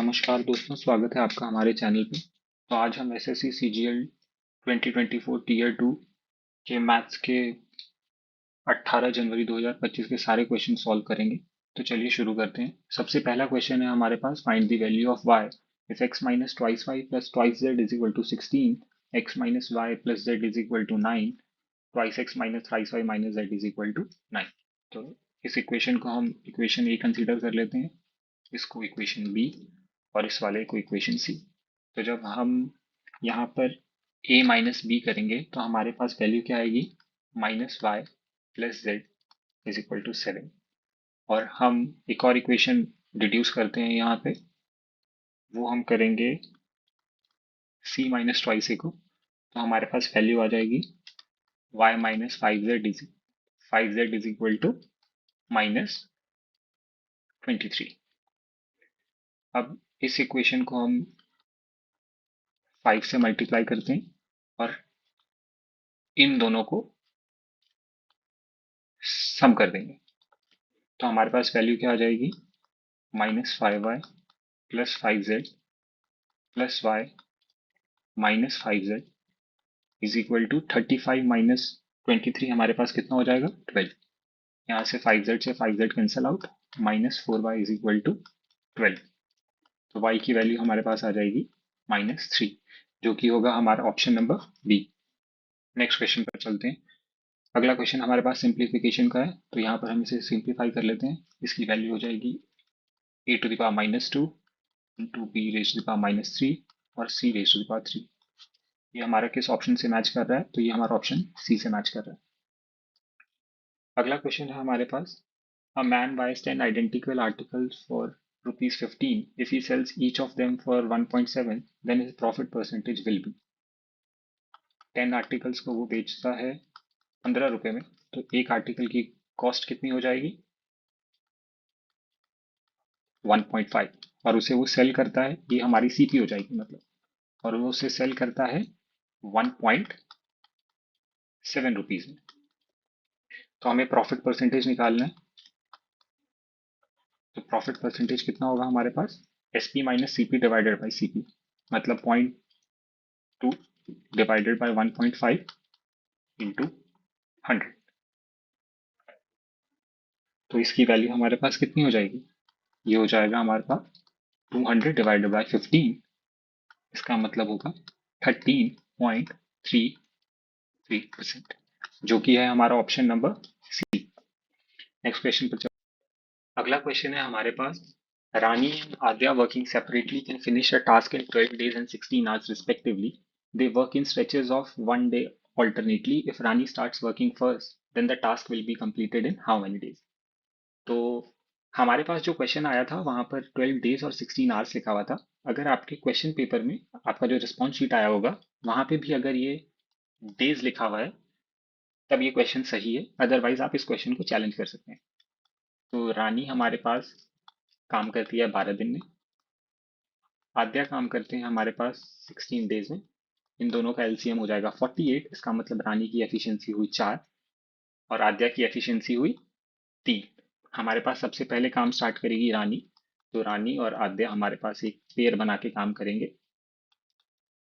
नमस्कार दोस्तों, स्वागत है आपका हमारे चैनल पे। तो आज हम एसएससी सीजीएल 2024 टीयर 2 के मैथ्स के 18 जनवरी 2025 के सारे क्वेश्चन सॉल्व करेंगे। तो चलिए शुरू करते हैं। सबसे पहला क्वेश्चन है हमारे पास, find the value of y if x minus twice y plus twice z is equal to 16, x minus Y plus Z is equal to 9, twice x minus thrice y minus z is equal to 9। तो इस equation को हम equation ए consider कर लेते हैं, इसको equation B और इस वाले को इक्वेशन सी। तो जब हम यहाँ पर a माइनस बी करेंगे तो हमारे पास वैल्यू क्या आएगी, minus Y plus Z is equal to 7। और हम एक और इक्वेशन डिड्यूस करते हैं यहाँ पे, वो हम करेंगे c माइनस ट्वाइस ए को। तो हमारे पास वैल्यू आ जाएगी y minus 5z is equal to minus 23। अब इस इक्वेशन को हम 5 से मल्टीप्लाई करते हैं और इन दोनों को सम कर देंगे। तो हमारे पास वैल्यू क्या आ जाएगी, minus 5y plus 5z plus Y minus 5z is equal to 35 minus 23। हमारे पास कितना हो जाएगा, 12। यहाँ से 5z से 5z cancel out, minus 4y is equal to 12। तो y की वैल्यू हमारे पास आ जाएगी -3, जो कि होगा हमारा option number B. Next question पर चलते हैं। अगला क्वेश्चन हमारे पास सिंप्लीफिकेशन का है, तो यहाँ पर हम इसे सिंप्लीफाई कर लेते हैं। इसकी वैल्यू हो जाएगी a to the power -2 into B raise to the power -3 और c raise to the power 3। ये हमारा किस ऑप्शन से मैच कर रहा है, तो ये हमारा ऑप्शन सी से मैच कर रहा है। अगला क्वेश्चन है हमारे पास, a man buys 10 identical articles for ₹15 if he sells each of them for 1.7 then his profit percentage will be। 10 articles को वो बेचता है 15 रुपए में, तो एक आर्टिकल की कॉस्ट कितनी हो जाएगी, 1.5। और उसे वो सेल करता है, ये हमारी सीपी हो जाएगी मतलब, और वो उसे सेल करता है 1.7 रुपीज में। तो हमें प्रॉफिट परसेंटेज निकालना है। तो प्रॉफिट परसेंटेज कितना होगा हमारे पास, SP minus CP divided by CP, मतलब 0.2 डिवाइडेड बाई 1.5 इंटू 100। तो इसकी वैल्यू हमारे पास कितनी हो जाएगी, ये हो जाएगा हमारे पास 200 डिवाइडेड बाई 15, इसका मतलब होगा 13.33%, जो कि है हमारा option number C. Next question पर चलते हैं। अगला क्वेश्चन है हमारे पास, रानी and Adya working separately can finish a task in 12 days and 16 hours respectively. They work in stretches of 1 day alternately. If Rani starts working first, then the task will be completed in how many days? तो हमारे पास जो question आया था वहां पर 12 days और 16 hours लिखा हुआ था। अगर आपके क्वेश्चन पेपर में आपका जो रिस्पॉन्स शीट आया होगा वहां पे भी अगर ये डेज लिखा हुआ है तब ये क्वेश्चन सही है, अदरवाइज आप इस क्वेश्चन को चैलेंज कर सकते हैं। तो रानी हमारे पास काम करती है 12 दिन में, आद्या काम करते हैं हमारे पास 16 डेज में। इन दोनों का एलसीएम हो जाएगा 48, इसका मतलब रानी की एफिशिएंसी हुई 4 और आद्या की एफिशिएंसी हुई 3। हमारे पास सबसे पहले काम स्टार्ट करेगी रानी, तो रानी और आद्या हमारे पास एक पेयर बना के काम करेंगे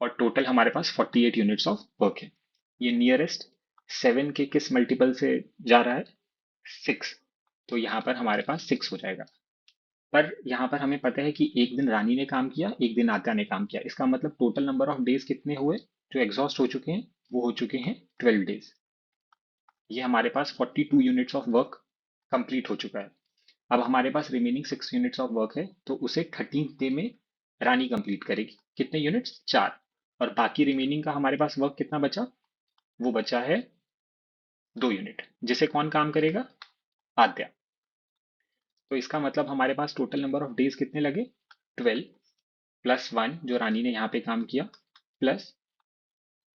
और टोटल हमारे पास 48 यूनिट्स ऑफ वर्क है। ये नियरेस्ट 7 के किस मल्टीपल से जा रहा है, 6। तो यहाँ पर हमारे पास 6 हो जाएगा। पर यहाँ पर हमें पता है कि एक दिन रानी ने काम किया, एक दिन आद्या ने काम किया, इसका मतलब टोटल नंबर ऑफ डेज कितने हुए जो एग्जॉस्ट हो चुके हैं, वो हो चुके हैं 12 डेज। ये हमारे पास 42 यूनिट्स ऑफ वर्क कंप्लीट हो चुका है। अब हमारे पास रिमेनिंग 6 यूनिट्स ऑफ वर्क है, तो उसे 13th डे में रानी कंप्लीट करेगी। कितने यूनिट्स, 4। और बाकी रिमेनिंग का हमारे पास वर्क कितना बचा, वो बचा है 2 यूनिट, जिसे कौन काम करेगा, आद्या। तो इसका मतलब हमारे पास टोटल नंबर ऑफ डेज कितने लगे, 12 प्लस 1 जो रानी ने यहाँ पे काम किया, प्लस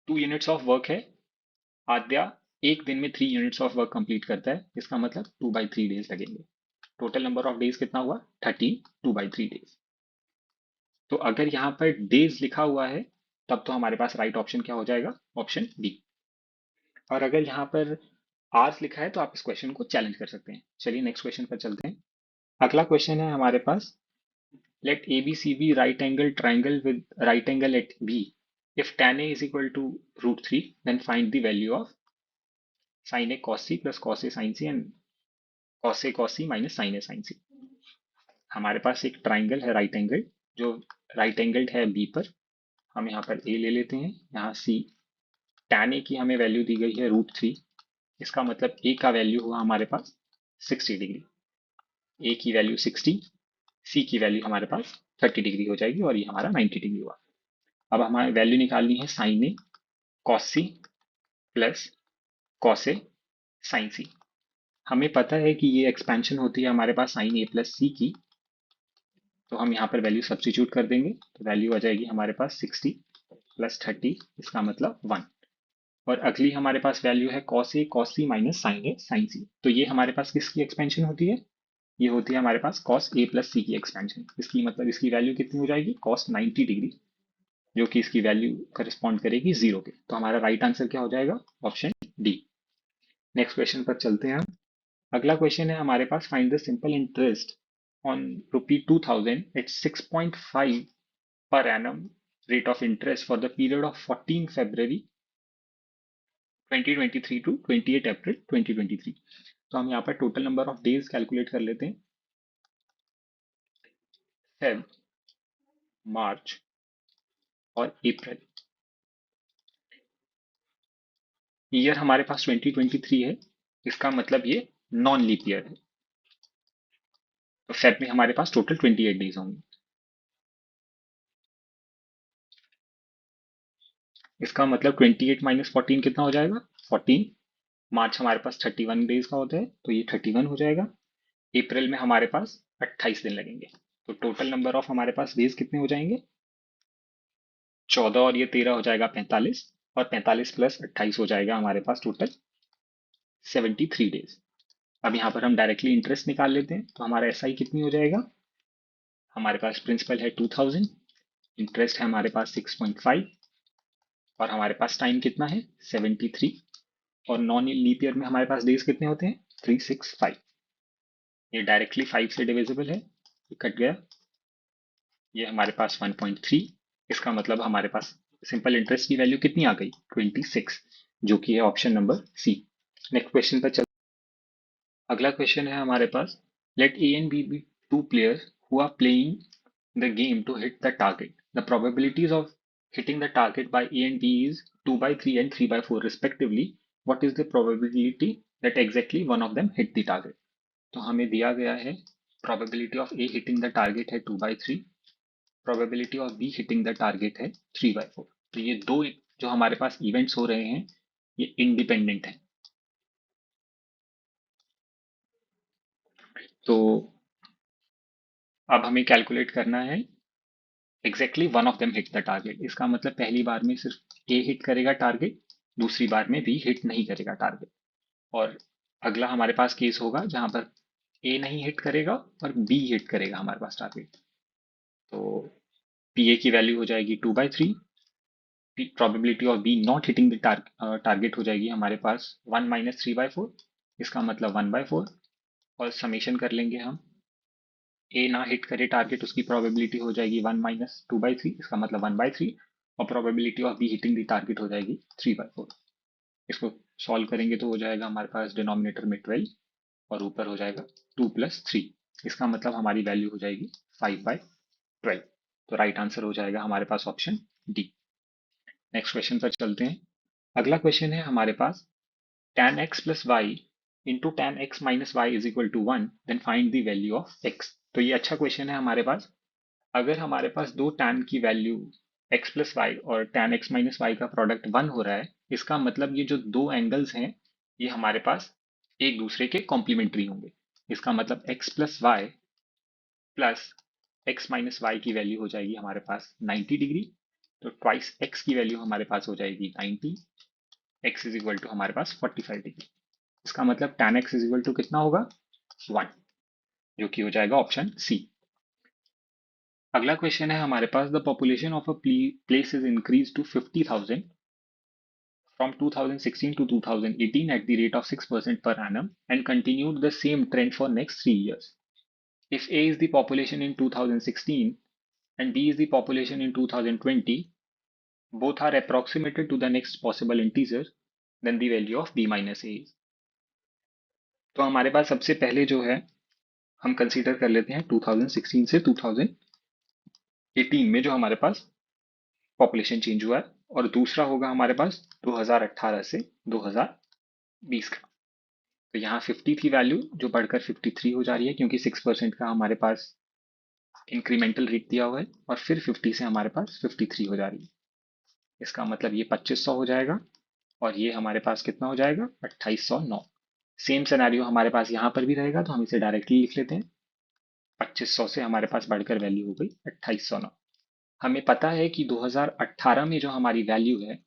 2 यूनिट्स ऑफ वर्क है। आद्या एक दिन में 3 यूनिट्स ऑफ वर्क कंप्लीट करता है, इसका मतलब 2/3 डेज लगेंगे। टोटल नंबर ऑफ डेज कितना हुआ, 13, 2/3 डेज। तो अगर यहाँ पर डेज लिखा हुआ है तब तो हमारे पास राइट ऑप्शन क्या हो जाएगा, ऑप्शन बी। और अगर यहाँ पर आवर्स लिखा है तो आप इस क्वेश्चन को चैलेंज कर सकते हैं। चलिए नेक्स्ट क्वेश्चन पर चलते हैं। अगला क्वेश्चन है हमारे पास, let ABCB right angle triangle with right angle at B. If tan A is equal to √3, then find the value of sin A cos C plus cos A sin C and cos A cos C minus sin A sin C. हमारे पास एक triangle है right angle, जो right angled है B पर. हम यहाँ पर ए ले लेते हैं, यहाँ सी. tan ए की हमें वैल्यू दी गई है √3. इसका मतलब ए का वैल्यू हुआ हमारे पास 60 डिग्री. ए की वैल्यू 60, सी की वैल्यू हमारे पास 30 डिग्री हो जाएगी और ये हमारा 90 डिग्री हुआ. अब हमारी वैल्यू निकालनी है sign A cos C plus cos A sign सी. हमें पता है कि ये एक्सपेंशन होती है हमारे पास साइन ए प्लस सी की, तो हम यहाँ पर वैल्यू सब्स्टिट्यूट कर देंगे. तो वैल्यू आ जाएगी हमारे पास 60 प्लस 30, इसका मतलब 1. और अगली हमारे पास वैल्यू है cos A cos C minus sign A sign सी. तो ये हमारे पास किसकी एक्सपेंशन होती है? ये होती है हमारे पास कॉस ए प्लस सी की एक्सपेंशन. इसकी मतलब इसकी वैल्यू कितनी हो जाएगी? कॉस 90 डिग्री, जो कि इसकी वैल्यू करस्पॉन्ड करेगी 0 के. तो हमारा राइट आंसर क्या हो जाएगा? Option D. नेक्स्ट क्वेश्चन पर चलते हैं हम. अगला क्वेश्चन है हमारे पास, find the simple interest on ₹2000 at 6.5 per annum rate of interest for the period of 14 February 2023 to 28 April 2023. तो हम यहाँ पर total number of days calculate कर लेते हैं. फेब, मार्च और अप्रैल. ईयर हमारे पास 2023 है, इसका मतलब ये नॉन लीप ईयर है. तो फेब में हमारे पास टोटल 28 डेज होंगे. इसका मतलब 28 माइनस 14 कितना हो जाएगा? 14. मार्च हमारे पास 31 डेज का होता है, तो ये 31 हो जाएगा. अप्रैल में हमारे पास 28 दिन लगेंगे. तो टोटल नंबर ऑफ हमारे पास डेज कितने हो जाएंगे? 14 और ये 13 हो जाएगा 45, और 45 प्लस 28 हो जाएगा हमारे पास टोटल 73 डेज. अब यहाँ पर हम डायरेक्टली इंटरेस्ट निकाल लेते हैं. तो हमारा एसआई कितनी हो जाएगा? हमारे पास प्रिंसिपल है 2000, इंटरेस्ट है हमारे पास 6.5, और हमारे पास टाइम कितना है? 73. और नॉन लीप ईयर में हमारे पास डेज कितने होते हैं? 365. ये डायरेक्टली 5 से डिविजिबल है, ये कट गया. ये हमारे पास 1.3. इसका मतलब हमारे पास सिंपल इंटरेस्ट की वैल्यू कितनी आ गई? 26, जो कि है option number C. Next question पर चल. अगला क्वेश्चन है हमारे पास, let A and B be two players who are playing the game to hit the target. The probabilities of hitting the target by A and B is 2/3 and 3/4 respectively. What is the probability that exactly one of them hit the target? तो हमें दिया गया है probability of A hitting the target है 2/3, probability of B hitting the target है 3/4. तो ये दो जो हमारे पास इवेंट्स हो रहे हैं, ये इंडिपेंडेंट हैं. तो अब हमें कैलकुलेट करना है exactly one of them hit the target. इसका मतलब पहली बार में सिर्फ ए हिट करेगा टारगेट, दूसरी बार में बी हिट नहीं करेगा टारगेट. और अगला हमारे पास केस होगा जहां पर ए नहीं हिट करेगा और बी हिट करेगा हमारे पास टारगेट. तो पी ए की वैल्यू हो जाएगी 2/3. Probability of B not hitting the target हो जाएगी हमारे पास 1 माइनस 3/4. इसका मतलब 1/4. और समेशन कर लेंगे हम. ए ना हिट करे टारगेट, उसकी प्रोबेबिलिटी हो जाएगी 1 माइनस 2/3, इसका मतलब 1/3. और probability of B hitting the target हो जाएगी 3/4. इसको सॉल्व करेंगे तो हो जाएगा हमारे पास डिनोमिनेटर में 12 और ऊपर हो जाएगा 2 + 3. इसका मतलब हमारी वैल्यू हो जाएगी 5/12. तो राइट आंसर हो जाएगा हमारे पास ऑप्शन डी. नेक्स्ट क्वेश्चन पर चलते हैं. अगला क्वेश्चन है हमारे पास, tan x plus y into tan x minus y is equal to 1, then find the value of x. तो ये अच्छा क्वेश्चन है हमारे पास. अगर हमारे पास दो tan की वैल्यू x प्लस वाई और tan x माइनस वाई का प्रोडक्ट 1 हो रहा है, इसका मतलब ये जो दो एंगल्स हैं, ये हमारे पास एक दूसरे के कॉम्प्लीमेंट्री होंगे. इसका मतलब x plus Y plus x minus Y की वैल्यू हो जाएगी हमारे पास 90 डिग्री. तो ट्वाइस x की वैल्यू हमारे पास हो जाएगी 90. x इज इक्वल टू हमारे पास 45 डिग्री. इसका मतलब tan x is equal to कितना होगा? 1, जो कि हो जाएगा ऑप्शन सी. अगला क्वेश्चन है हमारे पास, the population of a place is increase to 50,000 from 2016 to 2018 at the rate of 6% per annum and continued the same trend for next 3 years. If A is the population in 2016 and B is the population in 2020, both are approximated to the next possible integer, then the value of B minus A is. तो हमारे पास सबसे पहले जो है हम consider कर लेते हैं 2016 से 2018 में जो हमारे पास पॉपुलेशन चेंज हुआ है, और दूसरा होगा हमारे पास 2018 से 2020 का। तो यहाँ 50 थी वैल्यू जो बढ़कर 53 हो जा रही है, क्योंकि 6% का हमारे पास इंक्रीमेंटल रेट दिया हुआ है, और फिर 50 से हमारे पास 53 हो जा रही है। इसका मतलब ये 2500 हो जाएगा, और ये हमारे पास कितना हो जाएगा 2809। सेम सिनेरियो हमारे पास यहाँ पर भी रहेगा, तो हम इसे डायरेक्टली लिख लेते हैं। 2500 से हमारे पास बढ़कर वैल्यू हो गई 2809। हमें पता है कि 2018 में जो हमारी वैल्यू है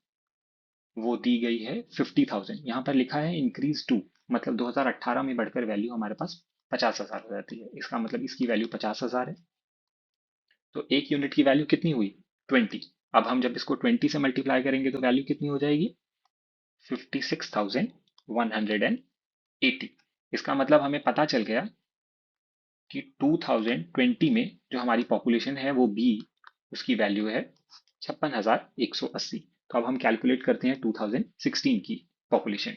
वो दी गई है 50,000। यहाँ पर लिखा है इंक्रीज टू, मतलब 2018 में बढ़कर वैल्यू हमारे पास 50,000 हो जाती है। इसका मतलब इसकी वैल्यू 50,000 है। तो एक यूनिट की वैल्यू कितनी हुई 20। अब हम जब इसको 20 से मल्टीप्लाई करेंगे तो वैल्यू कितनी हो जाएगी 56,180। इसका मतलब हमें पता चल गया कि 2020 में जो हमारी पॉपुलेशन है वो बी, उसकी वैल्यू है 56,180। तो अब हम कैलकुलेट करते हैं 2016 की पॉपुलेशन।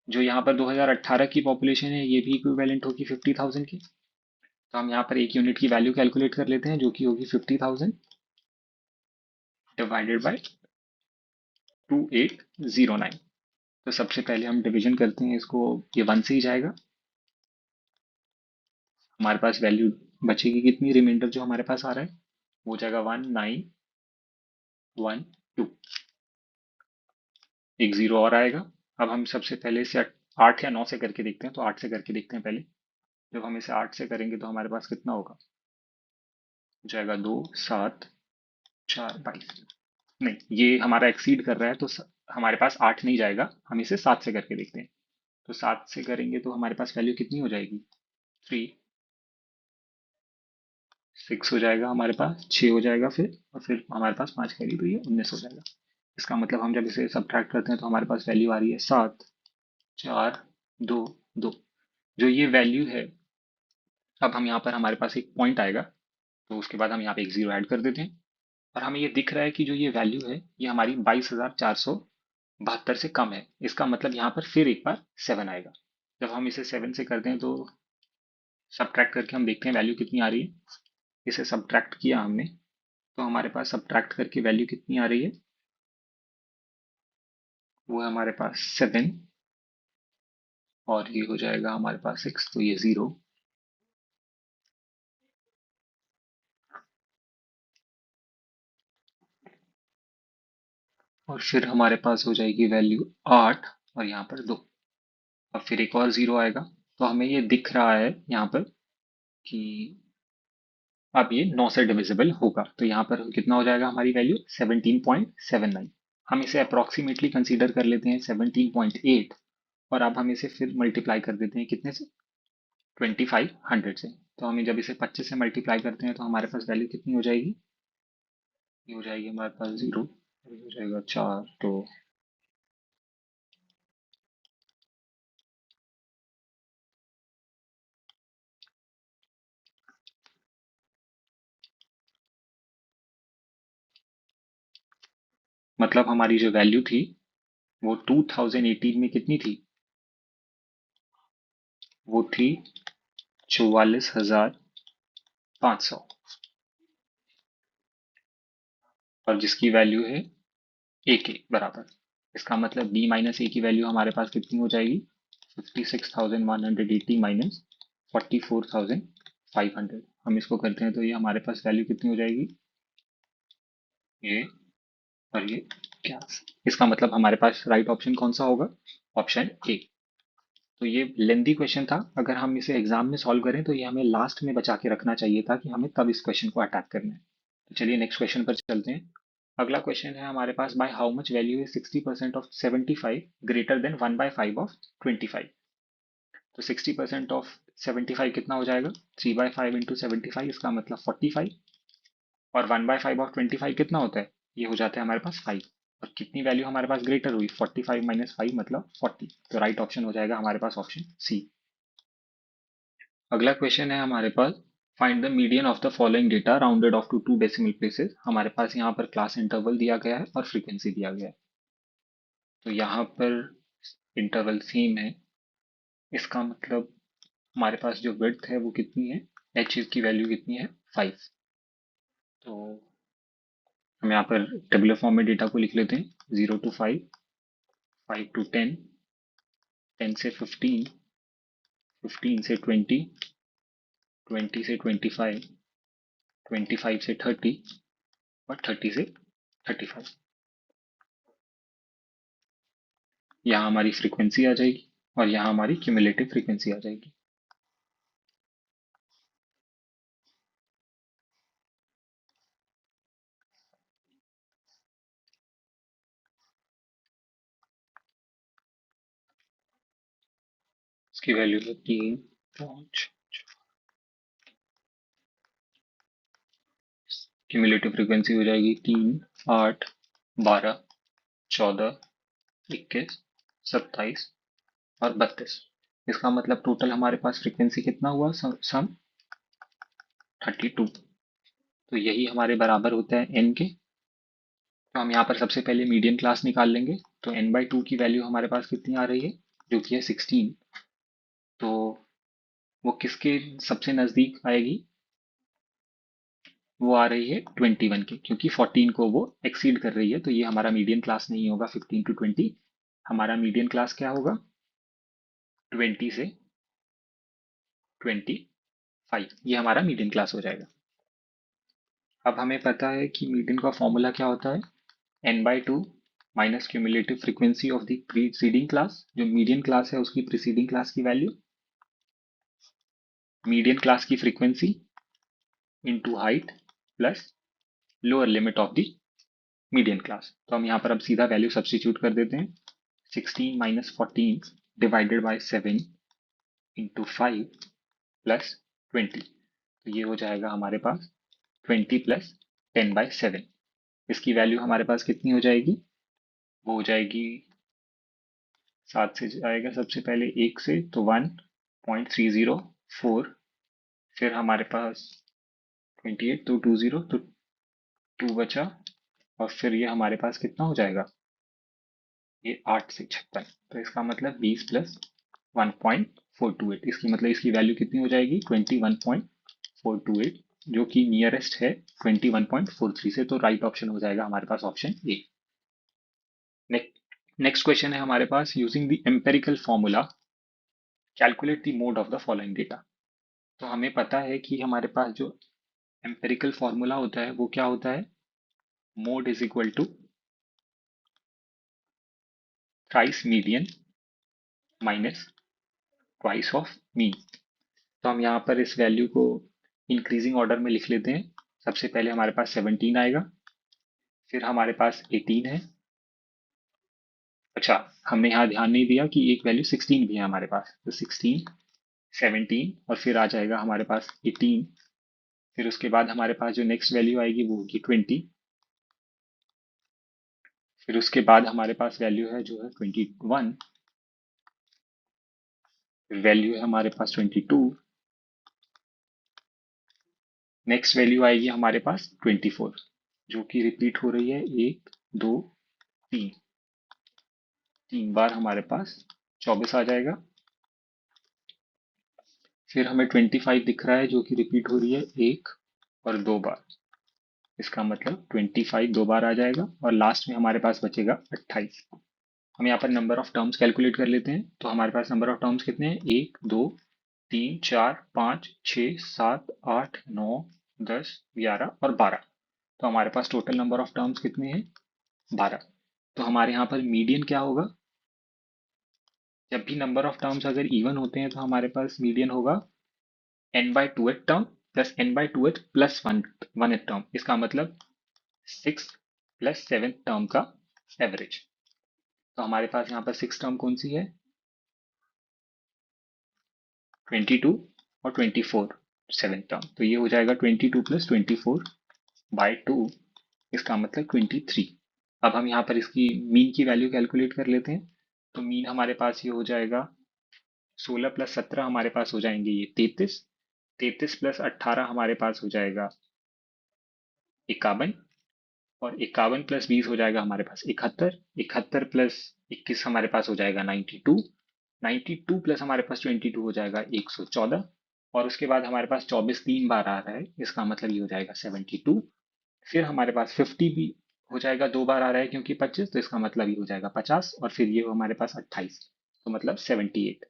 जो यहाँ पर 2018 की पॉपुलेशन है ये भी इक्विवेलेंट होगी 50,000 की। तो हम यहाँ पर एक यूनिट की वैल्यू कैलकुलेट कर लेते हैं, जो कि होगी 50,000 डिवाइडेड बाय 2809। तो सबसे पहले हम डिवीजन करते हैं इसको, ये 1 से ही जाएगा। हमारे पास वैल्यू बचेगी कितनी, रिमाइंडर जो हमारे पास आ रहा है वो हो जाएगा 1912। एक जीरो और आएगा। अब हम सबसे पहले इसे 8 या 9 से करके देखते हैं, तो 8 से करके देखते हैं पहले। जब हम इसे 8 से करेंगे तो हमारे पास कितना होगा, हो जाएगा 2 7 4 22। नहीं, ये हमारा एक्सीड कर रहा है, तो हमारे पास 8 नहीं जाएगा। हम इसे 7 से करके देखते हैं। तो 7 से करेंगे तो हमारे पास वैल्यू कितनी हो जाएगी 3 6 हो जाएगा, हमारे पास 6 हो जाएगा फिर, और फिर हमारे पास 5 कैरी, तो ये 19 हो जाएगा। इसका मतलब हम जब इसे सब्ट्रैक्ट करते हैं तो हमारे पास वैल्यू आ रही है 7 4 2 2। जो ये वैल्यू है, अब हम यहाँ पर हमारे पास एक पॉइंट आएगा, तो उसके बाद हम यहाँ पे एक जीरो ऐड कर देते हैं, और हमें ये दिख रहा है कि जो ये वैल्यू है ये हमारी 22,472 से कम है। इसका मतलब यहाँ पर फिर एक बार 7 आएगा। जब हम इसे 7 से करते हैं तो सब्ट्रैक्ट करके हम देखते हैं वैल्यू कितनी आ रही है। इसे सब्ट्रैक्ट किया हमने, तो हमारे पास सब्ट्रैक्ट करके वैल्यू कितनी आ रही है, वो है हमारे पास 7, और ये हो जाएगा हमारे पास 6, तो ये 0। और फिर हमारे पास हो जाएगी वैल्यू 8, और यहाँ पर 2। अब फिर एक और 0 आएगा। तो हमें ये दिख रहा है यहाँ पर कि अब ये 9 से डिविजिबल होगा। तो यहाँ पर कितना हो जाएगा हमारी वैल्यू 17.79। हम इसे अप्रोक्सीमेटली कंसीडर कर लेते हैं 17.8, और अब हम इसे फिर मल्टीप्लाई कर देते हैं कितने से 2500 से। तो हम जब इसे 25 से मल्टीप्लाई करते हैं तो हमारे पास वैल्यू कितनी हो जाएगी, ये हो जाएगी हमारे पास 0, हो जाएगा 4। तो मतलब हमारी जो वैल्यू थी वो 2018 में कितनी थी, वो थी 44,500, और जिसकी वैल्यू है ए के बराबर। इसका मतलब बी माइनस ए की वैल्यू हमारे पास कितनी हो जाएगी 56,180 माइनस 44,500। हम इसको करते हैं तो ये हमारे पास वैल्यू कितनी हो जाएगी, ये और ये क्या। इसका मतलब हमारे पास राइट ऑप्शन कौन सा होगा, ऑप्शन ए। तो ये लेंदी क्वेश्चन था। अगर हम इसे एग्जाम में सॉल्व करें तो ये हमें लास्ट में बचा के रखना चाहिए था कि हमें तब इस क्वेश्चन को अटैक करना है। तो चलिए नेक्स्ट क्वेश्चन पर चलते हैं। अगला क्वेश्चन है हमारे पास, by how much value is 60% of 75 greater than 1/5 of 25। तो 60% ऑफ 75 कितना हो जाएगा 3/5 इंटू 75, इसका मतलब 45। और 1/5 ऑफ 25 कितना होता है, ये हो जाता है हमारे पास 5। और कितनी वैल्यू हमारे पास ग्रेटर हुई 45 माइनस 5 मतलब 40। तो राइट ऑप्शन हो जाएगा हमारे पास ऑप्शन सी। अगला क्वेश्चन है हमारे पास, find the median of the following data rounded off to 2 decimal places. हमारे पास यहाँ पर क्लास इंटरवल दिया गया है और फ्रीक्वेंसी दिया गया है। तो यहाँ पर इंटरवल सेम है, इसका मतलब हमारे पास जो विड्थ है वो कितनी है, एच की वैल्यू कितनी है, 5। तो हम यहाँ पर टेबुलर फॉर्म में डेटा को लिख लेते हैं, 0 to 5, 5 to 10, 10 से 15, 15 से 20, 20 से 25, 25 से 30 और 30 से 35। यहाँ हमारी फ्रीक्वेंसी आ जाएगी और यहाँ हमारी क्यूमुलेटिव फ्रीक्वेंसी आ जाएगी। इसकी वैल्यू है 3, 5, क्यूमुलेटिव फ्रीक्वेंसी हो जाएगी 3, 8, 12, 14, 21, 27 और 32। इसका मतलब टोटल हमारे पास फ्रीक्वेंसी कितना हुआ, सम 32। तो यही हमारे बराबर होता है n के। तो हम यहाँ पर सबसे पहले मीडियन क्लास निकाल लेंगे। तो n/2 की वैल्यू हमारे पास कितनी आ रही है, जो कि है 16। तो वो किसके सबसे नजदीक आएगी, वो आ रही है 21 के, क्योंकि 14 को वो एक्सीड कर रही है। तो ये हमारा मीडियन क्लास नहीं होगा 15 to 20। हमारा मीडियन क्लास क्या होगा, 20 से 25, ये हमारा मीडियन क्लास हो जाएगा। अब हमें पता है कि मीडियन का फॉर्मूला क्या होता है, n/2 minus cumulative frequency of the preceding class. जो मीडियन क्लास है उसकी प्रीसीडिंग क्लास की वैल्यू, मीडियन क्लास की frequency into height plus lower limit of the median class. तो हम यहाँ पर अब सीधा वैल्यू सब्स्टिट्यूट कर देते हैं, 16 minus 14 divided by 7 into 5 plus 20। तो ये हो जाएगा हमारे पास 20 प्लस 10/7। इसकी वैल्यू हमारे पास कितनी हो जाएगी, वो हो जाएगी 7 से जाएगा सबसे पहले 1 से, तो 1.304। फिर हमारे पास 28, तो 20, तो 2 बचा। और फिर ये हमारे पास कितना हो जाएगा, ये 8 से 56। तो इसका मतलब 20 प्लस 1.428, इसकी मतलब इसकी वैल्यू कितनी हो जाएगी, 21.428, जो कि नियरेस्ट है 21.43 से। तो राइट ऑप्शन हो जाएगा हमारे पास ऑप्शन ए। नेक्स्ट क्वेश्चन है हमारे पास, using the empirical formula calculate the mode of the following data. तो हमें पता है कि हमारे पास जो एम्पेरिकल फॉर्मूला होता है वो क्या होता है, mode is equal to thrice median minus twice of mean. तो हम यहाँ पर इस वैल्यू को इंक्रीजिंग ऑर्डर में लिख लेते हैं। सबसे पहले हमारे पास 17 आएगा, फिर हमारे पास 18 है। अच्छा, हमने यहाँ ध्यान नहीं दिया कि एक वैल्यू 16 भी है हमारे पास। तो 16, 17 और फिर आ जाएगा हमारे पास 18। फिर उसके बाद हमारे पास जो नेक्स्ट वैल्यू आएगी वो होगी 20। फिर उसके बाद हमारे पास वैल्यू है जो है 21। वैल्यू है हमारे पास 22। नेक्स्ट वैल्यू आएगी हमारे पास 24, जो कि रिपीट हो रही है 1, 2, 3, 3 बार हमारे पास 24 आ जाएगा। फिर हमें 25 दिख रहा है, जो कि रिपीट हो रही है 1 और 2 बार। इसका मतलब 25 2 बार आ जाएगा और लास्ट में हमारे पास बचेगा 28। हम यहाँ पर नंबर ऑफ टर्म्स कैलकुलेट कर लेते हैं। तो हमारे पास नंबर ऑफ टर्म्स कितने हैं, 1, 2, 3, 4, 5, 6, 7, 8, 9, 10, 11 और 12। तो हमारे पास टोटल नंबर ऑफ टर्म्स कितने हैं, 12। तो हमारे यहाँ पर मीडियन क्या होगा, जब भी नंबर ऑफ टर्म्स अगर इवन होते हैं तो हमारे पास मीडियन होगा n/2th term plus n/2th plus 1th term. इसका मतलब 6 प्लस 7th टर्म का एवरेज। तो हमारे पास यहाँ पर 6 टर्म कौन सी है, 22 और 24 7th टर्म। तो ये हो जाएगा 22 प्लस 24/2, इसका मतलब 23। अब हम यहाँ पर इसकी मीन की वैल्यू कैलकुलेट कर लेते हैं। तो मीन हमारे पास ये हो जाएगा 16 प्लस 17 हमारे पास हो जाएंगे ये 33। 33 प्लस 18 हमारे पास हो जाएगा 51, और 51 प्लस 20 हो जाएगा हमारे पास 71, 71 प्लस 21 हमारे पास हो जाएगा 92, 92 प्लस हमारे पास 22 हो जाएगा 114, और उसके बाद हमारे पास 24 तीन बार आ रहा है, इसका मतलब ये हो जाएगा 72। फिर हमारे पास 50 भी हो जाएगा, दो बार आ रहा है क्योंकि 25, तो इसका मतलब ये हो जाएगा 50, और फिर ये हमारे पास 28, तो मतलब 78।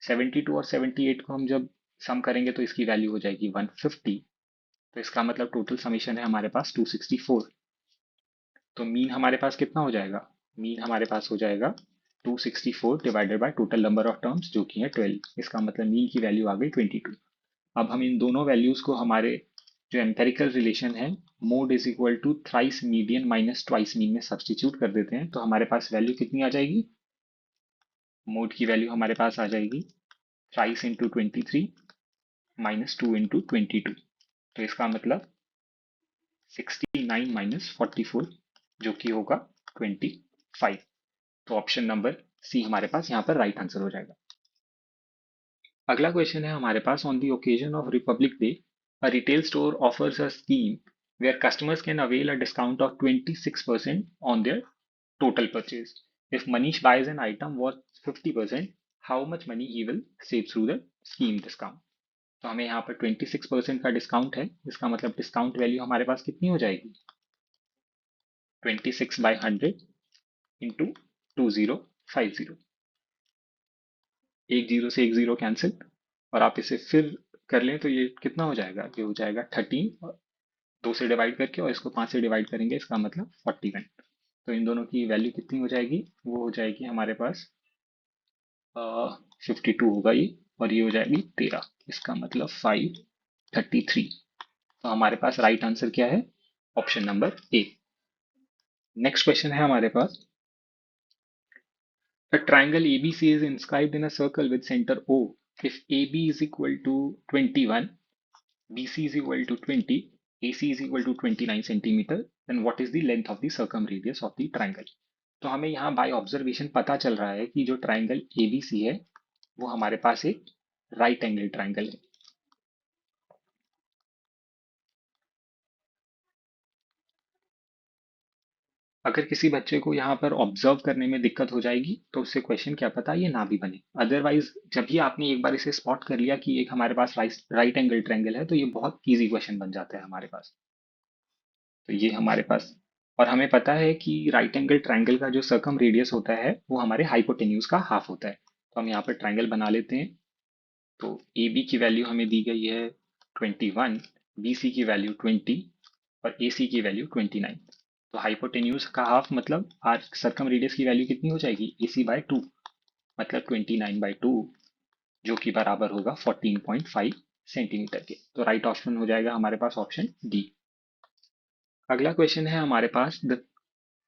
72 और 78 को हम जब सम करेंगे तो इसकी वैल्यू हो जाएगी 150, तो इसका मतलब टोटल समीशन है हमारे पास 264। तो मीन हमारे पास कितना हो जाएगा? मीन हमारे पास हो जाएगा 264 divided by total number of terms जो कि है 12, इसका मतलब मीन की वैल्यू आ गई 22। अब हम इन दोनों वैल्यूज को हमारे जो एम्पेरिकल रिलेशन है mode is equal to thrice median minus twice mean में सब्सटीट्यूट कर देते हैं, तो हमारे पास वैल्यू कितनी आ जाएगी? मोड की वैल्यू हमारे पास आ जाएगी थ्राइस इंटू 23 माइनस 2 इंटू 22, तो इसका मतलब 69 माइनस 44 जो कि होगा 25। तो ऑप्शन नंबर सी हमारे पास यहाँ पर राइट आंसर हो जाएगा। अगला क्वेश्चन है हमारे पास, on the occasion of Republic Day a retail store offers a scheme where customers can avail a discount of 26% on their total purchase. If Manish buys an item worth 50%, how much money he will save through the scheme discount. तो हमें यहाँ पर 26% का discount है, इसका मतलब discount value हमारे पास कितनी हो जाएगी? 26/100 इंटू 2050, एक जीरो से एक जीरो कैंसिल, और आप इसे फिर कर लें तो ये कितना हो जाएगा? ये हो जाएगा 13, दो से डिवाइड करके, और इसको 5 से डिवाइड करेंगे, इसका मतलब 41। तो इन दोनों की वैल्यू कितनी हो जाएगी? वो हो जाएगी हमारे पास 52 होगा ये, और ये हो जाएगी 13, इसका मतलब 533। तो हमारे पास राइट आंसर क्या है? Option number A. Next question है हमारे पास, a triangle ABC is inscribed in a circle with center O. If AB is equal to 21, BC is equal to 20, AC is equal to 29 centimeter, then what is the length of the circumradius of the triangle? तो हमें यहाँ by observation पता चल रहा है कि जो triangle ABC है वो हमारे पास एक राइट एंगल ट्राइंगल है। अगर किसी बच्चे को यहाँ पर ऑब्जर्व करने में दिक्कत हो जाएगी तो उससे क्वेश्चन क्या पता ये ना भी बने। अदरवाइज जब भी आपने एक बार इसे स्पॉट कर लिया कि एक हमारे पास राइट एंगल ट्रायंगल है तो ये बहुत इजी क्वेश्चन बन जाता है हमारे पास। तो ये हमारे पास, और हमें पता है कि राइट एंगल ट्रायंगल का जो सर्कम रेडियस होता है वो हमारे हाइपोटेन्यूज का हाफ होता है। तो हम यहाँ पर ट्रायंगल बना लेते हैं। तो ए बी की वैल्यू हमें दी गई है 21, बी सी की वैल्यू 20, और ए सी की वैल्यू 29। तो हाइपोटेन्यूज का हाफ मतलब आर सरकम रेडियस की वैल्यू कितनी हो जाएगी? ए सी बाय टू, मतलब 29/2, जो कि बराबर होगा 14.5 सेंटीमीटर के। तो राइट ऑप्शन हो जाएगा हमारे पास ऑप्शन डी। अगला क्वेश्चन है हमारे पास, the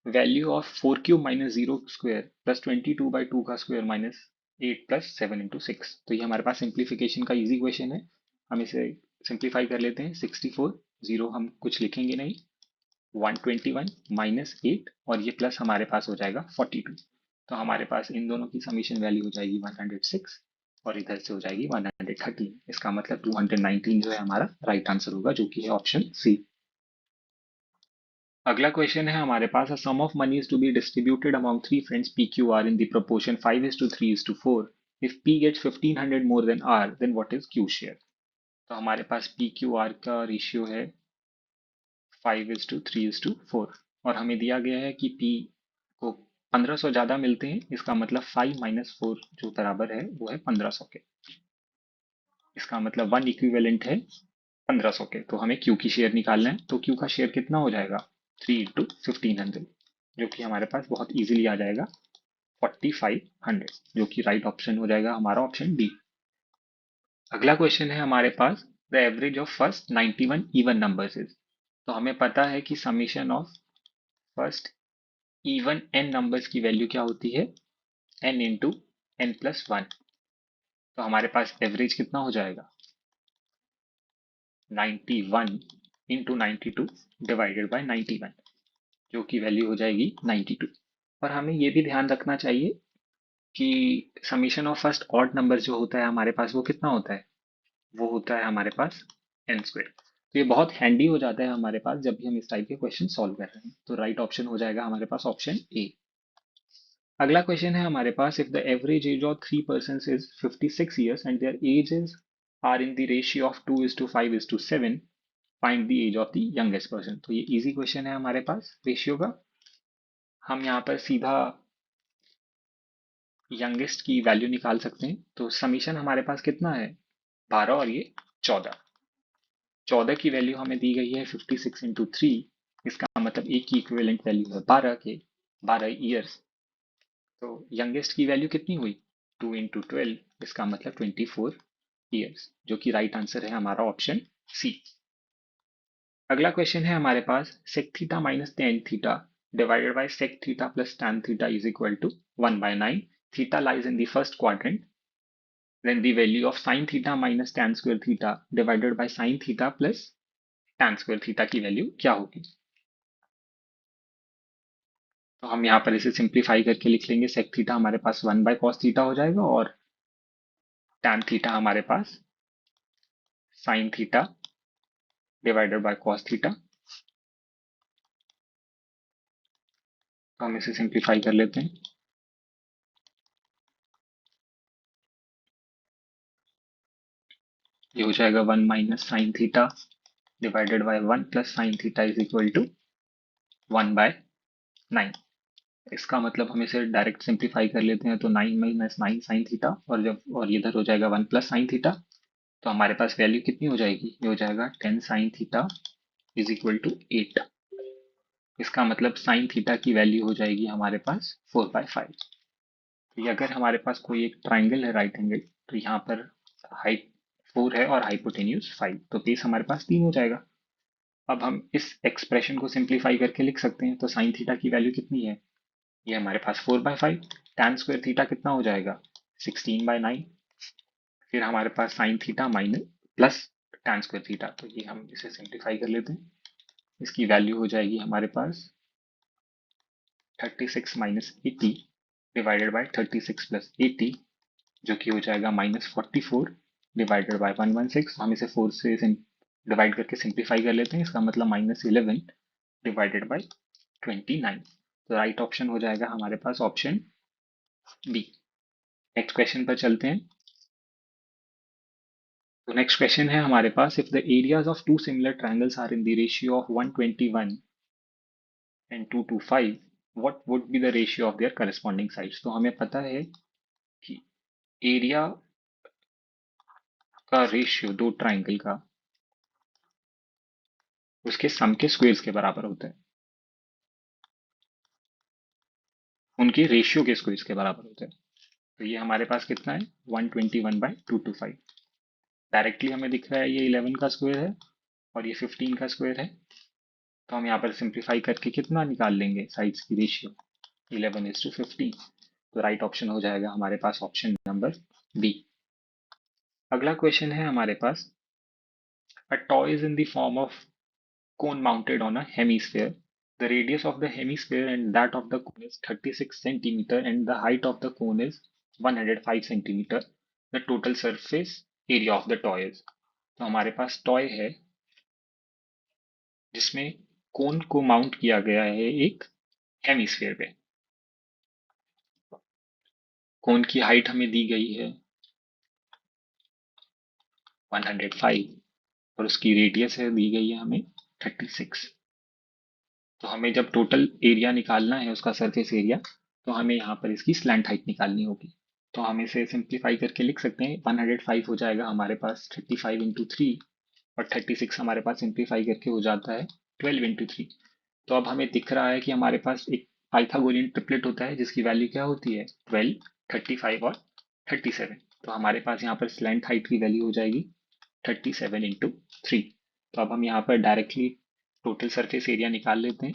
value of 4³ minus zero square plus 22/2 का स्क्वायर माइनस 8 प्लस 7/6। तो ये हमारे पास सिंप्लीफिकेशन का इजी क्वेश्चन है, हम इसे सिंप्लीफाई कर लेते हैं। 64, जीरो हम कुछ लिखेंगे नहीं, 121 माइनस 8, और ये प्लस हमारे पास हो जाएगा 42। तो हमारे पास इन दोनों की समीशन वैल्यू हो जाएगी 106, और इधर से हो जाएगी 113। इसका मतलब 219 जो है हमारा राइट आंसर होगा, जो कि है ऑप्शन सी। अगला क्वेश्चन है हमारे पास, a sum of money is to be distributed among three friends P Q R in the proportion 5:3:4। If P gets 1500 more than R, then what is Q share. तो हमारे पास P Q R का ratio है 5:3:4, और हमें दिया गया है कि P को 1500 ज्यादा मिलते हैं, इसका मतलब 5 - 4 जो बराबर है वो है 1500 के। इसका मतलब वन इक्विवेलेंट है 1500 के। तो हमें Q की शेयर निकालना है, तो Q का शेयर कितना हो जाएगा? 3 × 1500, जो कि हमारे पास बहुत इजीली आ जाएगा 4500, जो कि राइट ऑप्शन हो जाएगा हमारा ऑप्शन डी। अगला क्वेश्चन है हमारे पास, the average of first 91 even numbers is. तो हमें पता है कि summation of first even n numbers की वैल्यू क्या होती है? n into n+1। तो हमारे पास एवरेज कितना हो जाएगा? 91 इंटू 92 डिवाइडेड बाय 91, जो कि वैल्यू हो जाएगी 92। और हमें ये भी ध्यान रखना चाहिए कि summation of first odd number जो होता है हमारे पास वो कितना होता है? वो होता है हमारे पास एन स्क्वेयर। तो ये बहुत हैंडी हो जाता है हमारे पास जब भी हम इस टाइप के क्वेश्चन सॉल्व कर रहे हैं। तो राइट ऑप्शन हो जाएगा हमारे पास ऑप्शन ए। अगला क्वेश्चन है हमारे पास, if the average age of 3 persons is 56 years and their ages are in the ratio of 2:5:7, find the age of the youngest person. तो ये इजी क्वेश्चन है हमारे पास रेशियो का। हम यहाँ पर सीधा यंगेस्ट की वैल्यू निकाल सकते हैं। तो समीशन हमारे पास कितना है, 12 और ये 14। 14 की वैल्यू हमें दी गई है 56 × 3। इसका मतलब एक की इक्विवेलेंट वैल्यू है 12 ईयर्स। तो यंगेस्ट की वैल्यू कितनी हुई, 2 × 12, इसका मतलब 24 ईयर्स, जो कि राइट आंसर है हमारा ऑप्शन सी। अगला क्वेश्चन है हमारे पास, sec theta minus tan theta divided by sec theta plus tan theta is equal to 1/9। Theta lies in the first quadrant, then the value of sin theta minus tan square theta divided by sin theta plus tan square theta की value क्या होगी। तो हम यहाँ पर इसे simplify करके लिख लेंगे। sec थीटा हमारे पास 1/cos थीटा हो जाएगा और tan थीटा हमारे पास sin theta divided bye cos theta. तो हम इसे सिंप्लीफाई कर लेते हैं। ये हो जाएगा 1 minus sine theta divided by 1 plus sine theta is equal to 1/9। इसका मतलब हम इसे डायरेक्ट सिंप्लीफाई कर लेते हैं। तो 9 माइनस 9 साइन थीटा और इधर हो जाएगा 1 प्लस साइन थीटा। तो हमारे पास वैल्यू कितनी हो जाएगी, ये हो जाएगा 10 sine theta is equal to 8। इसका मतलब साइन थीटा की वैल्यू हो जाएगी हमारे पास 4/5। तो ये अगर हमारे पास कोई एक ट्राइंगल है राइट एंगल, तो यहाँ पर हाइट 4 है और हाइपोटेन्यूज 5, तो बेस हमारे पास 3 हो जाएगा। अब हम इस एक्सप्रेशन को सिंप्लीफाई करके लिख सकते हैं। तो साइन थीटा की वैल्यू कितनी है, ये हमारे पास 4/5। टैन स्क्वायर थीटा कितना हो जाएगा, 16/9। फिर हमारे पास sine theta minus plus tan square theta, तो ये हम इसे सिंप्लीफाई कर लेते हैं। इसकी वैल्यू हो जाएगी हमारे पास 36 माइनस 80 डिवाइडेड बाय 36 प्लस 80, जो कि हो जाएगा -44 डिवाइडेड बाय 116। हम इसे 4 से डिवाइड करके सिंप्लीफाई कर लेते हैं। इसका मतलब -11 डिवाइडेड बाय 29। तो राइट ऑप्शन हो जाएगा हमारे पास ऑप्शन बी। नेक्स्ट क्वेश्चन पर चलते हैं। तो नेक्स्ट क्वेश्चन है हमारे पास, if the areas of two similar triangles are in the ratio of 121 and 225, what would be the ratio of their corresponding sides. तो हमें पता है कि एरिया का रेशियो दो ट्राइंगल का उसके सम के स्क्वेयर्स के बराबर होता है, उनके रेशियो के स्क्वेयर्स के बराबर होता है। तो ये हमारे पास कितना है, 121/225। डायरेक्टली हमें दिख रहा है ये 11 का स्क्वायर है और ये 15 का स्क्वायर है। तो हम यहाँ पर सिंप्लीफाई करके कितना निकाल लेंगे साइड्स की रेशियो, 11:15। तो राइट ऑप्शन हो जाएगा हमारे पास ऑप्शन नंबर बी। अगला क्वेश्चन है हमारे पास, a toy is in the form of cone mounted on a hemisphere. The radius of the hemisphere and that of the cone is 36 centimeter and the height of the cone is 105 centimeter. The total surface area of the toy is। तो हमारे पास toy है जिसमें कोन को mount किया गया है एक hemisphere पे। कोन की हाइट हमें दी गई है 105 और उसकी रेडियस है दी गई है हमें 36। तो हमें जब टोटल एरिया निकालना है उसका सरफेस एरिया, तो हमें यहाँ पर इसकी स्लैंट हाइट निकालनी होगी। तो हम इसे सिंप्लीफाई करके लिख सकते हैं। 105 हो जाएगा हमारे पास 35 × 3 और 36 हमारे पास सिंप्लीफाई करके हो जाता है 12 × 3। तो अब हमें दिख रहा है कि हमारे पास एक पाइथागोरियन ट्रिपलेट होता है जिसकी वैल्यू क्या होती है, 12, 35 और 37। तो हमारे पास यहाँ पर स्लैंट हाइट की वैल्यू हो जाएगी 37 × 3। तो अब हम यहाँ पर डायरेक्टली टोटल सरफेस एरिया निकाल लेते हैं।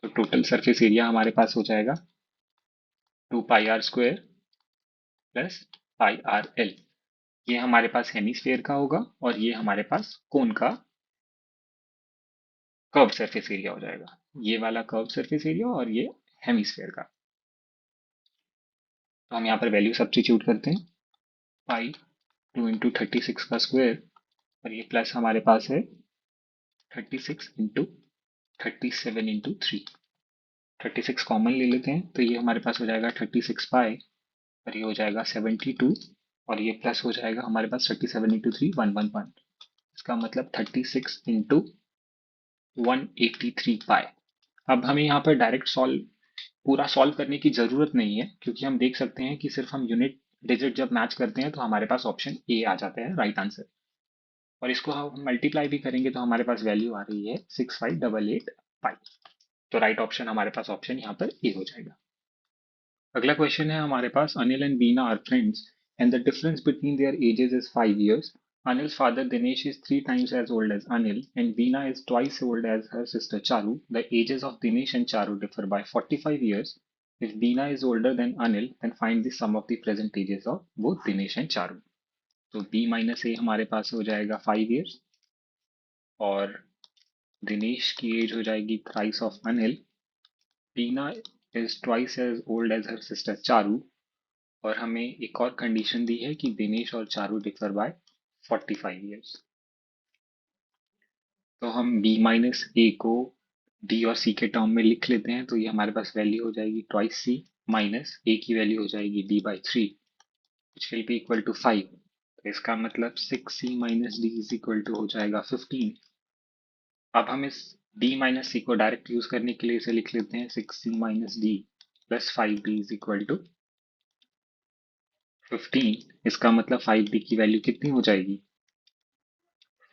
तो टोटल सरफेस एरिया हमारे पास हो जाएगा 2πr² प्लस πrl। ये हमारे पास हेमिस्फेयर का होगा और ये हमारे पास कोन का कर्व सरफेस एरिया हो जाएगा। ये वाला कर्व सरफेस एरिया और ये हेमिस्फेयर का। तो हम यहाँ पर वैल्यू सब्स्टिट्यूट करते हैं, पाई 2 इंटू 36 का स्क्वायर, और ये प्लस हमारे पास है 36 इंटू 37 इंटू 3। 36 कॉमन ले लेते हैं तो ये हमारे पास हो जाएगा 36 पाई, और ये हो जाएगा 72, और ये प्लस हो जाएगा हमारे पास 37 इंटू 3 111। इसका मतलब 36 इंटू 183 पाई। अब हमें यहाँ पर डायरेक्ट सॉल्व पूरा सॉल्व करने की जरूरत नहीं है, क्योंकि हम देख सकते हैं कि सिर्फ हम यूनिट डिजिट जब मैच करते हैं तो हमारे पास ऑप्शन ए आ जाता है राइट आंसर, और इसको हम मल्टीप्लाई भी करेंगे तो हमारे पास वैल्यू आ रही है 6588 पाई। तो राइट ऑप्शन हमारे पास ऑप्शन यहाँ पर ए हो जाएगा। अगला क्वेश्चन है हमारे पास, Anil and Beena are friends and the difference between their ages is 5 years. Anil's father Dinesh is 3 times as old as Anil and Veena is twice old as her sister Charu. The ages of Dinesh and Charu differ by 45 years. If Veena is older than Anil, then find the sum of the present ages of both Dinesh and Charu. तो B minus ए हमारे पास हो जाएगा 5 years, और दिनेश की age हो जाएगी thrice of Anil. Bina is twice as old as her sister Charu, और हमें एक और कंडीशन दी है कि दिनेश और चारू डिफर बाय 45 years। तो हम b माइनस ए को d और c के टर्म में लिख लेते हैं, तो ये हमारे पास वैल्यू हो जाएगी ट्वाइस c माइनस a की वैल्यू हो जाएगी d/3, which will be equal to 5। तो इसका मतलब 6c minus d is equal to हो जाएगा 15। अब हम इस d माइनस सी को डायरेक्ट यूज करने के लिए इसे लिख लेते हैं 6c minus D plus 5d is equal to 15। इसका मतलब 5d की वैल्यू कितनी हो जाएगी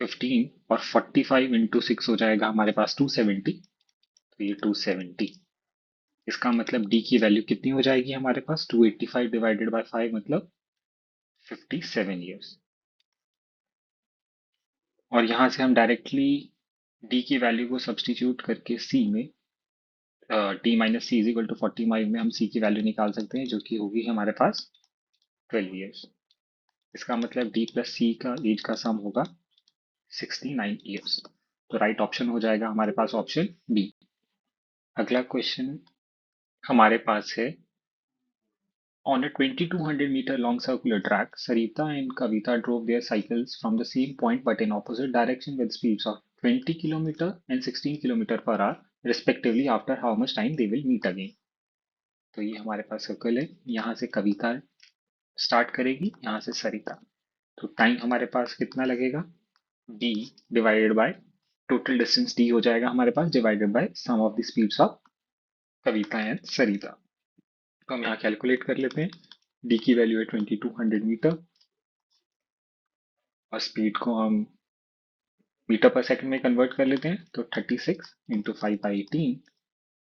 15, और 45 इंटू 6 हो जाएगा हमारे पास 270, तो ये 270। इसका मतलब d की वैल्यू कितनी हो जाएगी हमारे पास 285 डिवाइडेड बाय 5 मतलब 57 years। और यहां से हम डायरेक्टली d की वैल्यू को सब्सटीट्यूट करके c में d minus C is equal to 45 में हम c की वैल्यू निकाल सकते हैं, जो कि होगी हमारे पास 12 years। इसका मतलब d प्लस सी का एज का सम होगा 69 years। तो राइट ऑप्शन हो जाएगा हमारे पास ऑप्शन बी। अगला क्वेश्चन हमारे पास है, on a 2200-meter long circular track, Sarita and Kavita drove their cycles from the same point but in opposite direction with speeds of 20 km and 16 km per hour respectively. After how much time they will meet again? तो ये हमारे पास circle है, यहाँ से कविता start करेगी, यहाँ से सरिता। तो टाइम हमारे पास कितना लगेगा d divided by total distance d हो जाएगा हमारे पास divided by sum of the speeds of Kavita and Sarita. तो हम यहाँ कैलकुलेट कर लेते हैं, d की वैल्यू है 2200 मीटर, और स्पीड को हम मीटर पर सेकंड में कन्वर्ट कर लेते हैं, तो 36 इंटू 5/18।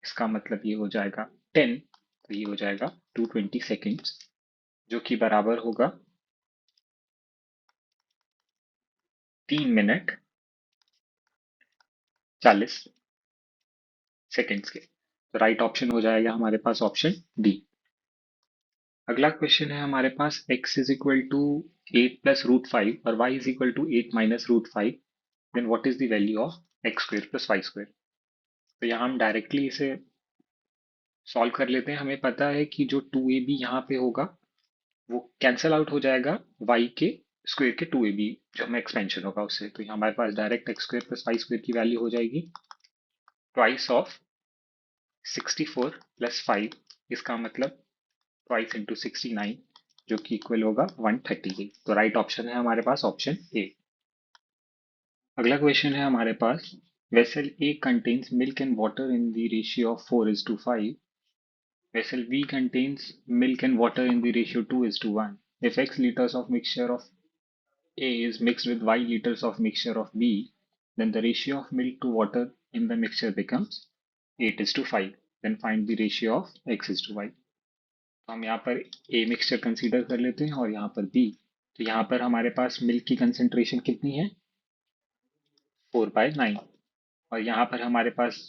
इसका मतलब ये हो जाएगा 10, तो ये हो जाएगा 220 सेकेंड्स, जो कि बराबर होगा 3 मिनट 40 सेकेंड्स के। तो राइट ऑप्शन हो जाएगा हमारे पास ऑप्शन डी। अगला क्वेश्चन है हमारे पास, x is equal to 8 plus root 5 और y is equal to 8 minus root 5, then what is the value of X square plus Y square. तो यहाँ हम डायरेक्टली इसे सॉल्व कर लेते हैं। हमें पता है कि जो 2ab यहाँ पे होगा वो कैंसिल आउट हो जाएगा y के स्क्वायर के 2ab, जो हमें एक्सपेंशन होगा उससे। तो यहाँ हमारे पास direct X square plus Y square की वैल्यू हो जाएगी ट्वाइस ऑफ 64 प्लस 5। इसका मतलब ट्वाइस इंटू 69, जो कि इक्वल होगा 138। तो राइट ऑप्शन है हमारे पास ऑप्शन ए। अगला क्वेश्चन है हमारे पास, vessel A contains milk and water in the ratio of 4:5। Vessel B contains milk and water in the ratio 2:1. If X liters of mixture of A is mixed with Y liters of mixture of B, then the ratio of milk to water in the mixture becomes 8:5. Then find the ratio of X:1. तो हम यहाँ पर A mixture consider कर लेते हैं और यहाँ पर B। तो यहाँ पर हमारे पास मिल्क की कंसेंट्रेशन कितनी है 4/9, और यहाँ पर हमारे पास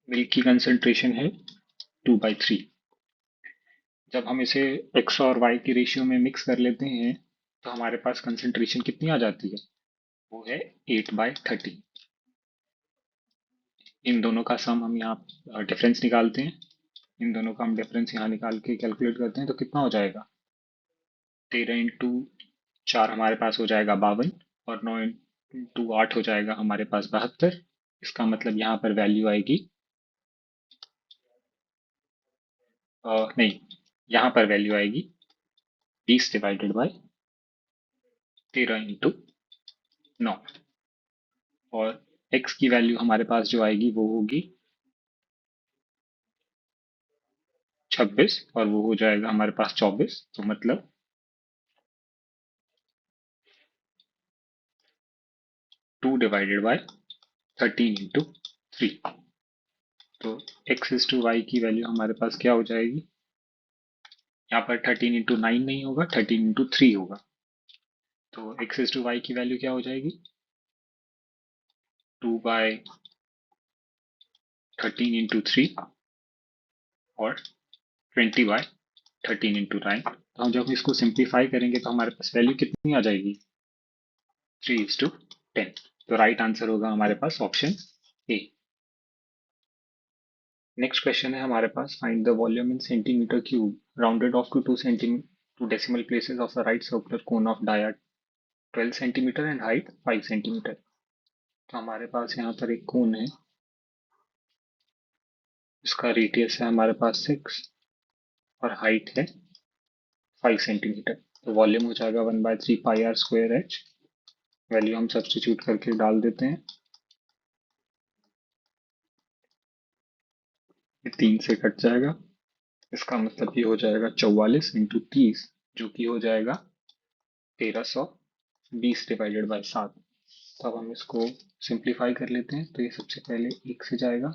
मिल्क की कंसेंट्रेशन है 2/3। जब हम इसे x और y की रेशियो में मिक्स कर लेते हैं तो हमारे पास कंसेंट्रेशन कितनी आ जाती है, वो है 8/13। इन दोनों का सम हम यहाँ डिफरेंस निकालते हैं, इन दोनों का हम डिफरेंस यहाँ निकाल के कैलकुलेट करते हैं तो कितना हो जाएगा, 13 × 4 हमारे पास हो जाएगा 52, और 9 × 8 हो जाएगा हमारे पास 72। इसका मतलब यहाँ पर वैल्यू आएगी, नहीं, यहाँ पर वैल्यू आएगी 20/13 × 9, और x की वैल्यू हमारे पास जो आएगी वो होगी 26, और वो हो जाएगा हमारे पास 24। तो मतलब 2/13 × 3। तो x/y की वैल्यू हमारे पास क्या हो जाएगी, यहाँ पर 13 × 9 नहीं होगा, 13 × 3 होगा। तो x/y की वैल्यू क्या हो जाएगी, 2/13 × 3 और 20/13 × 9। तो हम जब इसको सिंप्लीफाई करेंगे तो हमारे पास वैल्यू कितनी आ जाएगी, 3:10। तो राइट आंसर होगा हमारे पास ऑप्शन ए। नेक्स्ट क्वेश्चन है हमारे पास, find the volume in centimetre cube rounded off to 2 decimal places of the right circular cone of dia 12 centimetre and height 5 centimetre. तो हमारे पास यहाँ पर एक कोन है, इसका रेडियस है हमारे पास 6 और हाइट है 5 सेंटीमीटर। तो वॉल्यूम हो जाएगा 1/3 πr² h। वैल्यू हम सब्स्टिट्यूट करके डाल देते हैं, ये 3 से कट जाएगा। इसका मतलब ये हो जाएगा 44 × 30, जो कि हो जाएगा 1320/7। तो अब हम इसको सिंप्लीफाई कर लेते हैं। तो ये सबसे पहले 1 से जाएगा,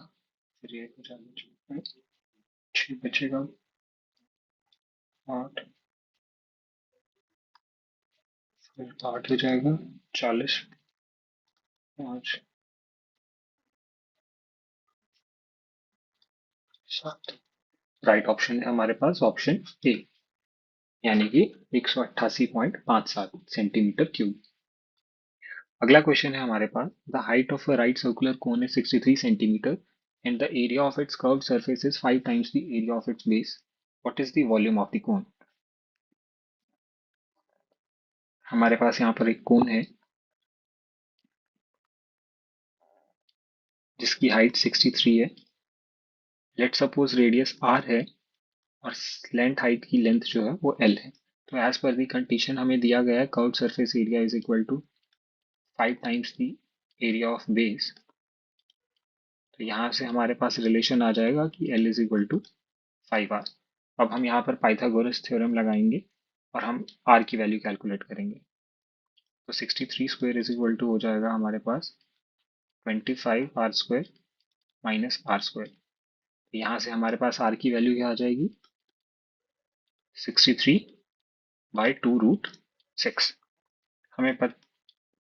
फिर ये हो जाएगा 6 बचेगा, 8, फिर 8 हो जाएगा 40, 5, 7। राइट ऑप्शन है हमारे पास ऑप्शन ए, यानी कि 188.57 सेंटीमीटर क्यूब। अगला क्वेश्चन है हमारे पास, the height of a right circular cone is 63 centimetre and the area of its curved surface is 5 times the area of its base. What is the volume of the cone. हमारे पास यहाँ पर एक कोन है जिसकी हाइट 63 है। Let suppose radius r है और लेंथ हाइट की लेंथ जो है वो l है। तो एज पर दी कंडीशन हमें दिया गया है curved surface area is equal to 5 times the area of base. तो यहाँ से हमारे पास रिलेशन आ जाएगा कि L is equal to 5r। अब हम यहाँ पर पाइथागोरस थ्योरम लगाएंगे और हम r की वैल्यू कैलकुलेट करेंगे। तो 63² इज इक्वल टू हो जाएगा हमारे पास 25r² माइनस r²। यहाँ से हमारे पास r की वैल्यू क्या आ जाएगी, 63/2√6। हमें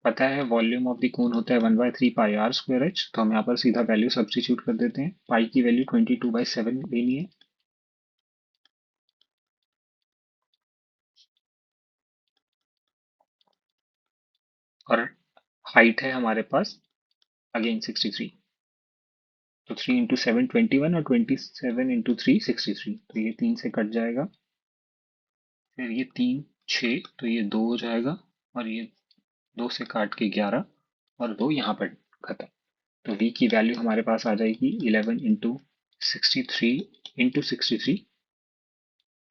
पता है वॉल्यूम ऑफ द कोन होता है 1/3 πr²h। तो हम यहाँ पर सीधा वैल्यू सब्स्टिट्यूट कर देते हैं। पाई की वैल्यू 22/7 लेनी है, और हाइट है हमारे पास अगेन 63। तो 3 × 7 21 और 27 × 3 63। तो ये 3 से कट जाएगा, फिर ये 3 6, तो ये 2 हो जाएगा, और ये 2 से काट के 11, और 2 यहाँ पर खत्म। तो v की वैल्यू हमारे पास आ जाएगी 11 × 63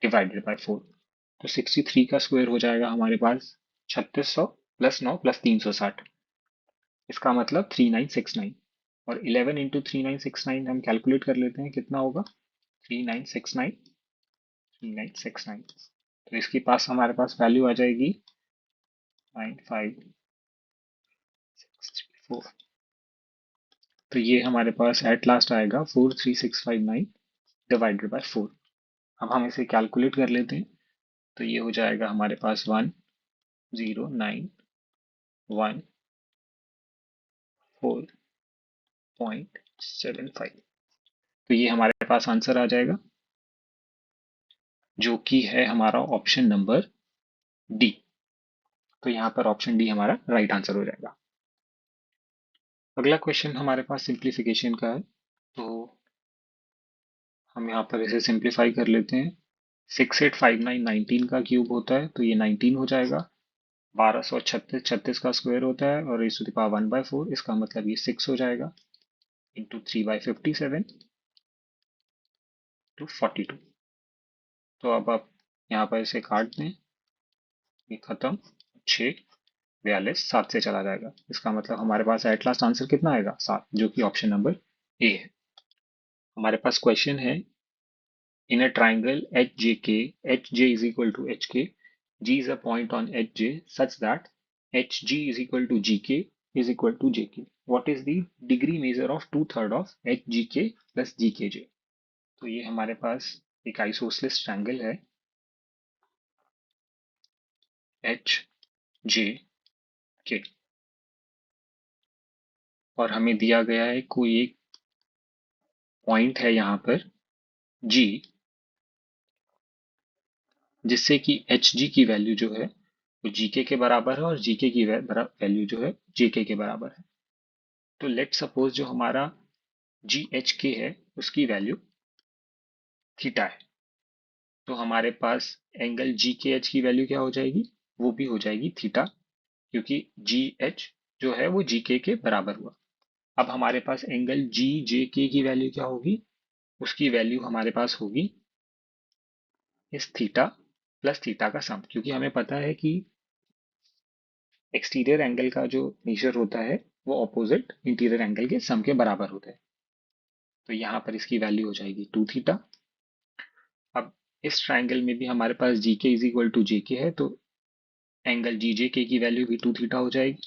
डिवाइडेड बाई 4। तो 63 का स्क्वायर हो जाएगा हमारे पास 3600 + 9 + 360, इसका मतलब 3969। और 11 × 3969 हम कैलकुलेट कर लेते हैं, कितना होगा 3969। तो इसके पास हमारे पास वैल्यू आ जाएगी 95634। तो ये हमारे पास एट लास्ट आएगा 43659 डिवाइडेड बाय 4। अब हम इसे कैलकुलेट कर लेते हैं। तो ये हो जाएगा हमारे पास 109114.75। तो ये हमारे पास आंसर आ जाएगा, जो कि है हमारा ऑप्शन नंबर डी। तो यहाँ पर ऑप्शन डी हमारा राइट आंसर हो जाएगा। अगला क्वेश्चन हमारे पास सिंप्लीफिकेशन का है। तो हम यहाँ पर इसे सिंप्लीफाई कर लेते हैं। 6859 19 का क्यूब होता है तो ये 19 हो जाएगा। 1236 36 का स्क्वायर होता है और रेज़ टू द पावर 1/4, इसका मतलब ये 6 हो जाएगा इंटू 3/57 टू 42। तो अब आप यहाँ पर इसे काट दें, ये खत्म। 6 42 7 से चला जाएगा, इसका मतलब हमारे पास एट लास्ट आंसर कितना आएगा? 7, जो कि ऑप्शन नंबर ए है। हमारे पास क्वेश्चन है, in a triangle HJK, HJ is equal to HK, G is a point on HJ such that HG is equal to GK is equal to JK. What is the degree measure of 2/3 of HGK plus GKJ? तो ये हमारे पास एक isosceles triangle है HJK और हमें दिया गया है कोई एक पॉइंट है यहाँ पर G, जिससे कि HG की वैल्यू जो है वो GK के बराबर है और GK की वैल्यू जो है JK के बराबर है। तो लेट सपोज जो हमारा GHK है उसकी वैल्यू थीटा है, तो हमारे पास एंगल GKH की वैल्यू क्या हो जाएगी? वो भी हो जाएगी थीटा, क्योंकि GH जो है वो GK के बराबर हुआ। अब हमारे पास एंगल GJK की वैल्यू क्या होगी? उसकी वैल्यू हमारे पास होगी इस थीटा प्लस थीटा का सम, क्योंकि हमें पता है कि एक्सटीरियर एंगल का जो मेजर होता है वो ऑपोजिट इंटीरियर एंगल के सम के बराबर होता है। तो यहाँ पर इसकी वैल्यू हो जाएगी 2 थीटा। अब इस ट्राइंगल में भी हमारे पास GK is equal to JK है, तो एंगल GJK की वैल्यू भी 2 थीटा हो जाएगी।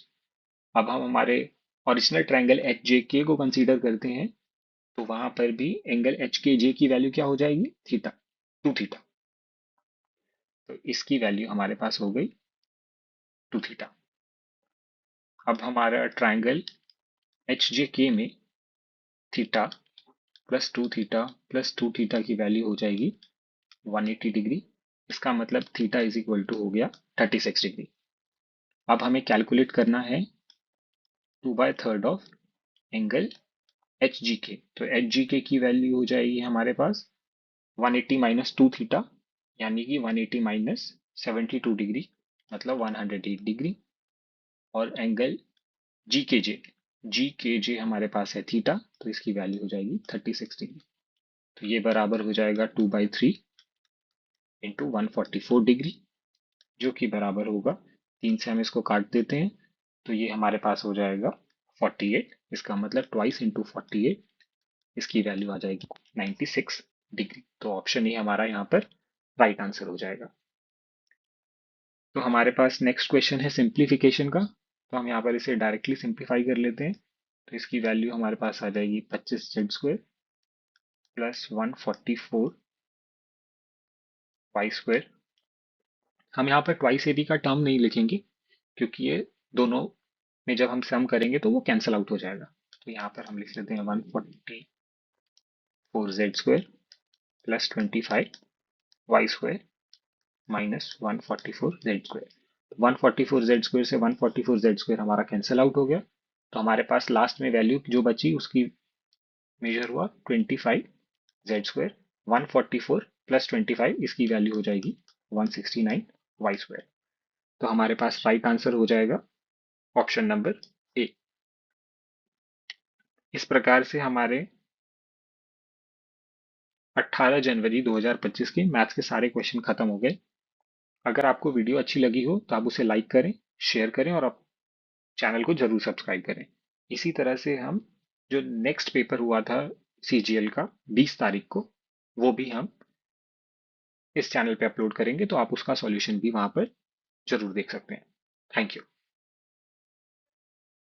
अब हम हमारे ओरिजिनल ट्राइंगल HJK को कंसीडर करते हैं, तो वहां पर भी एंगल HKJ की वैल्यू क्या हो जाएगी? Theta, 2 theta. तो इसकी वैल्यू हमारे पास हो गई 2 थीटा। अब हमारा ट्राइंगल HJK में theta plus 2 theta plus 2 theta की वैल्यू हो जाएगी 180 डिग्री। इसका मतलब थीटा इज इक्वल टू हो गया 36 डिग्री। अब हमें कैलकुलेट करना है 2/3 ऑफ एंगल HGK। तो HGK की वैल्यू हो जाएगी हमारे पास 180 माइनस 2 थीटा, यानी कि 180 माइनस 72 डिग्री, मतलब 108 डिग्री। और एंगल GKJ हमारे पास है थीटा, तो इसकी वैल्यू हो जाएगी 36 डिग्री। तो ये बराबर हो जाएगा 2/3 इंटू 144 डिग्री, जो कि बराबर होगा 3 से हम इसको काट देते हैं तो ये हमारे पास हो जाएगा 48। इसका मतलब ट्वाइस इंटू 48, इसकी वैल्यू आ जाएगी 96 डिग्री। तो ऑप्शन ए हमारा यहाँ पर राइट आंसर हो जाएगा। तो हमारे पास नेक्स्ट क्वेश्चन है सिंप्लीफिकेशन का, तो हम यहाँ पर इसे डायरेक्टली सिंप्लीफाई कर लेते हैं। तो इसकी वैल्यू हमारे पास आ जाएगी 25z² प्लस 144y²। हम यहाँ पर ट्वाइस ए बी का टर्म नहीं लिखेंगे, क्योंकि ये दोनों में जब हम सम करेंगे तो वो कैंसिल आउट हो जाएगा। तो यहाँ पर हम लिख लेते हैं 144z² plus 25y² minus 144z²। 144z² से 144z² हमारा कैंसिल आउट हो गया, तो हमारे पास लास्ट में वैल्यू जो बची उसकी मेजर हुआ 25z²। 144 प्लस 25, इसकी वैल्यू हो जाएगी 169y²। तो हमारे पास राइट आंसर हो जाएगा ऑप्शन नंबर ए। इस प्रकार से हमारे 18 जनवरी 2025 के मैथ्स के सारे क्वेश्चन खत्म हो गए। अगर आपको वीडियो अच्छी लगी हो तो आप उसे लाइक करें, शेयर करें और आप चैनल को जरूर सब्सक्राइब करें। इसी तरह से हम जो नेक्स्ट पेपर हुआ था CGL का 20 तारीख को, वो भी हम इस चैनल पे अपलोड करेंगे, तो आप उसका सॉल्यूशन भी वहां पर जरूर देख सकते हैं। Thank you.